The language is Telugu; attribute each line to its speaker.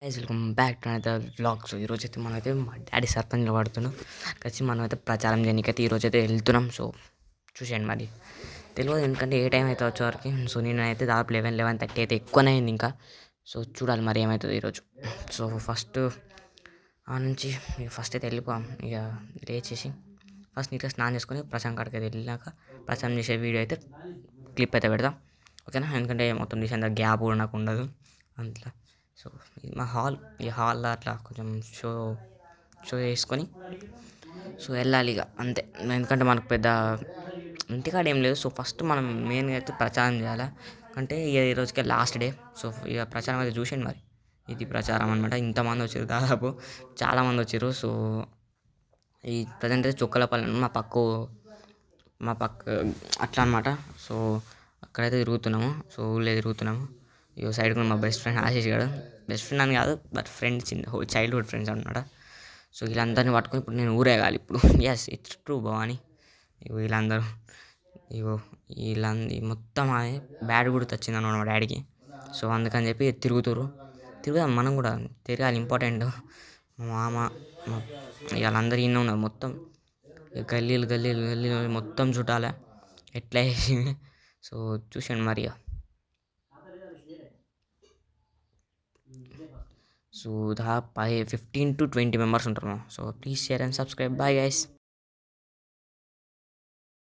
Speaker 1: Guys welcome back to another vlog. So ఈరోజు అయితే మనమైతే మా డాడీ సర్పంచ్లో పడుతున్నాం. కలిసి మనమైతే ప్రచారం చేయడానికైతే ఈరోజు అయితే వెళ్తున్నాం. సో చూసేయండి మరి తెలియదు ఎందుకంటే ఏ టైం అయితే వచ్చేవరకు. సో నేనైతే దాదాపు 11:30 అయితే ఎక్కువనే అయింది ఇంకా. సో చూడాలి మరి ఏమవుతుంది ఈరోజు. సో ఫస్ట్ ఆ నుంచి ఫస్ట్ అయితే వెళ్ళిపోయాం. ఇక లేచేసి ఫస్ట్ నీట్గా స్నానం చేసుకొని ప్రశాంత్ కాడికి అయితే వెళ్ళినాక ప్రచారం చేసే వీడియో అయితే క్లిప్ అయితే పెడదాం, ఓకేనా? ఎందుకంటే మొత్తం తీసేంత గ్యాప్ కూడా నాకు ఉండదు అంతలా. సో ఇది మా హాల్. ఈ హాల్లో అట్లా కొంచెం షో షో చేసుకొని సో వెళ్ళాలి ఇక అంతే. ఎందుకంటే మనకు పెద్ద ఇంటికాడ ఏం లేదు. సో ఫస్ట్ మనం మెయిన్గా అయితే ప్రచారం చేయాలి. అంటే ఇక ఈ రోజుకే లాస్ట్ డే. సో ఇక ప్రచారం అయితే చూసేయండి మరి. ఇది ప్రచారం అనమాట. ఇంతమంది వచ్చారు, దాదాపు చాలామంది వచ్చారు. సో ఈ ప్రజెంట్ అయితే చొక్కలపల్లి మా పక్క అట్లా అనమాట. సో అక్కడైతే తిరుగుతున్నాము. సో ఊళ్ళో తిరుగుతున్నాము. ఈ సైడ్ కూడా మా బెస్ట్ ఫ్రెండ్ ఆశీష్ గారు. బెస్ట్ ఫ్రెండ్ అని కాదు, బట్ ఫ్రెండ్స్ చైల్డ్హుడ్ ఫ్రెండ్స్ అనమాట. సో వీళ్ళందరినీ పట్టుకొని ఇప్పుడు నేను ఊరేగాలి ఇప్పుడు. Yes, it's true Bhavani. ఇగో వీళ్ళందరూ, ఇగో మొత్తం బ్యాడ్ కూడా వచ్చింది అనమాట మా డాడీకి. సో అందుకని చెప్పి తిరుగుదాం మనం కూడా. తిరగాలి, ఇంపార్టెంట్. మా మామ వాళ్ళందరూ ఈయన ఉన్నారు మొత్తం. గల్లీలు మొత్తం చుట్టాలే ఎట్లా వేసి. సో చూసాను మరి. సో దాదాపు 15 to 20 మెంబర్స్ ఉంటారు. So please share and subscribe. Bye guys.